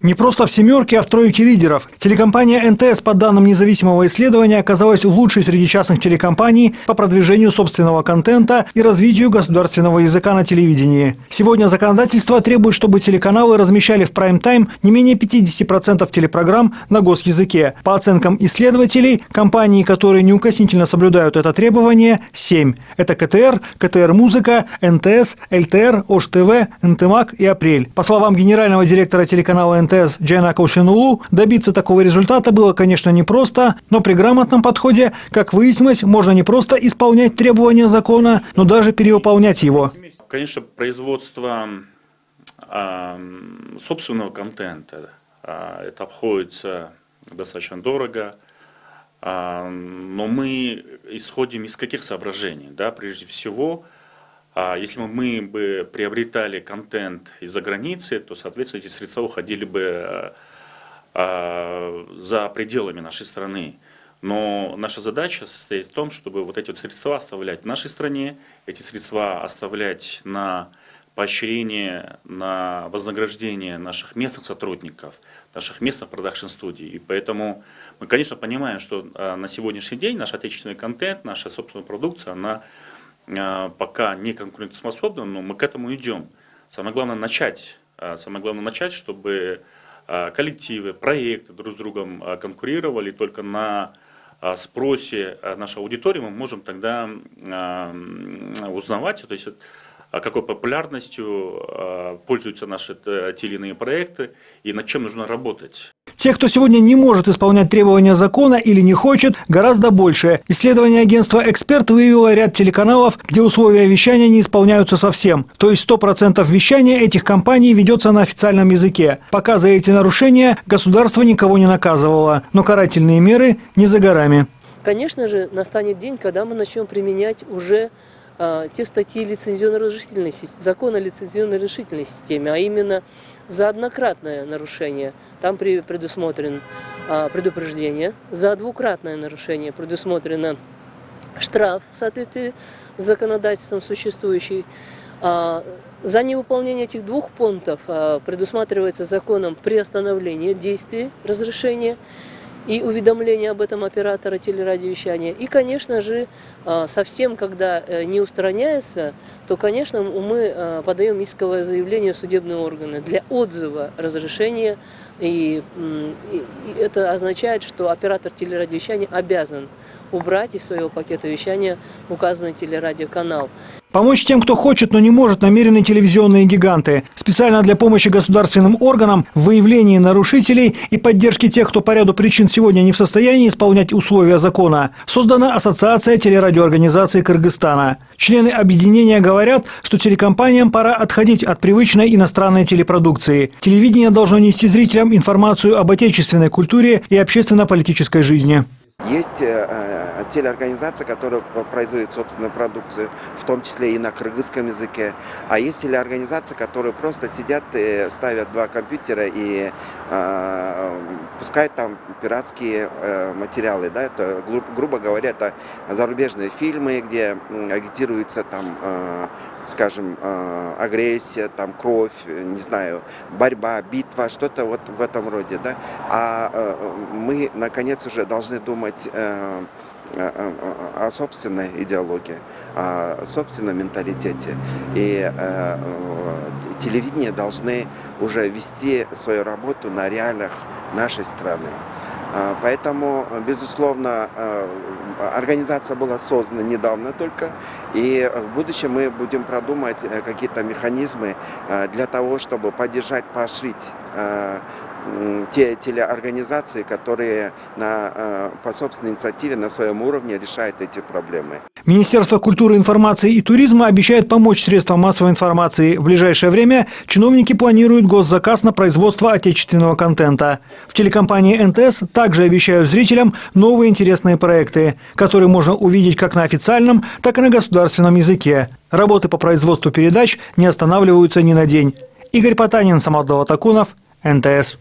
Не просто в семерке, а в тройке лидеров. Телекомпания НТС, по данным независимого исследования, оказалась лучшей среди частных телекомпаний по продвижению собственного контента и развитию государственного языка на телевидении. Сегодня законодательство требует, чтобы телеканалы размещали в прайм-тайм не менее 50% телепрограмм на госязыке. По оценкам исследователей, компании, которые неукоснительно соблюдают это требование, 7. Это КТР, КТР-музыка, НТС, ЛТР, ОЖ-ТВ, НТМАК и Апрель. По словам генерального директора телеканала НТС Джайна Каушинулу, добиться такого результата было, конечно, непросто, но при грамотном подходе, как выяснилось, можно не просто исполнять требования закона, но даже перевыполнять его. Конечно, производство собственного контента, это обходится достаточно дорого, но мы исходим из каких соображений? Да? Прежде всего, если мы бы приобретали контент из-за границы, то, соответственно, эти средства уходили бы за пределами нашей страны. Но наша задача состоит в том, чтобы вот эти вот средства оставлять в нашей стране, эти средства оставлять на поощрение, на вознаграждение наших местных сотрудников, наших местных продакшн-студий. И поэтому мы, конечно, понимаем, что на сегодняшний день наш отечественный контент, наша собственная продукция, она пока не конкурентоспособна, но мы к этому идем. Самое главное начать, чтобы коллективы, проекты друг с другом конкурировали. Только на спросе нашей аудитории мы можем тогда узнавать, то есть, какой популярностью пользуются наши те или иные проекты и над чем нужно работать. Тех, кто сегодня не может исполнять требования закона или не хочет, гораздо больше. Исследование агентства «Эксперт» выявило ряд телеканалов, где условия вещания не исполняются совсем. То есть 100% вещания этих компаний ведется на официальном языке. Пока за эти нарушения государство никого не наказывало. Но карательные меры не за горами. Конечно же, настанет день, когда мы начнем применять уже те статьи лицензионно-разрешительной системы, закона о лицензионно-разрешительной системе, а именно за однократное нарушение там предусмотрено предупреждение, за двукратное нарушение предусмотрено штраф в соответствии с законодательством существующей. За невыполнение этих двух пунктов предусматривается законом приостановление действия разрешения и уведомление об этом оператора телерадиовещания. И, конечно же, совсем, когда не устраняется, то, конечно, мы подаем исковое заявление в судебные органы для отзыва разрешения. И это означает, что оператор телерадиовещания обязан убрать из своего пакета вещания указанный телерадиоканал. Помочь тем, кто хочет, но не может, намерены телевизионные гиганты. Специально для помощи государственным органам в выявлении нарушителей и поддержки тех, кто по ряду причин сегодня не в состоянии исполнять условия закона, создана Ассоциация телерадиоорганизаций Кыргызстана. Члены объединения говорят, что телекомпаниям пора отходить от привычной иностранной телепродукции. Телевидение должно нести зрителям информацию об отечественной культуре и общественно-политической жизни. Есть телеорганизации, которые производят собственную продукцию, в том числе и на кыргызском языке. А есть телеорганизации, которые просто сидят, ставят два компьютера и пускают там пиратские материалы. Да? Это, грубо говоря, это зарубежные фильмы, где агитируется там, скажем, агрессия, там, кровь, не знаю, борьба, битва, что-то вот в этом роде. Да? А мы, наконец, уже должны думать о собственной идеологии, о собственном менталитете. И телевидение должны уже вести свою работу на реалиях нашей страны. Поэтому, безусловно, организация была создана недавно только, и в будущем мы будем продумать какие-то механизмы для того, чтобы поддержать, поощрить те телеорганизации, которые по собственной инициативе на своем уровне решают эти проблемы. Министерство культуры, информации и туризма обещает помочь средствам массовой информации. В ближайшее время чиновники планируют госзаказ на производство отечественного контента. В телекомпании НТС также обещают зрителям новые интересные проекты, которые можно увидеть как на официальном, так и на государственном языке. Работы по производству передач не останавливаются ни на день. Игорь Потанин, Самат Давлатакунов, НТС.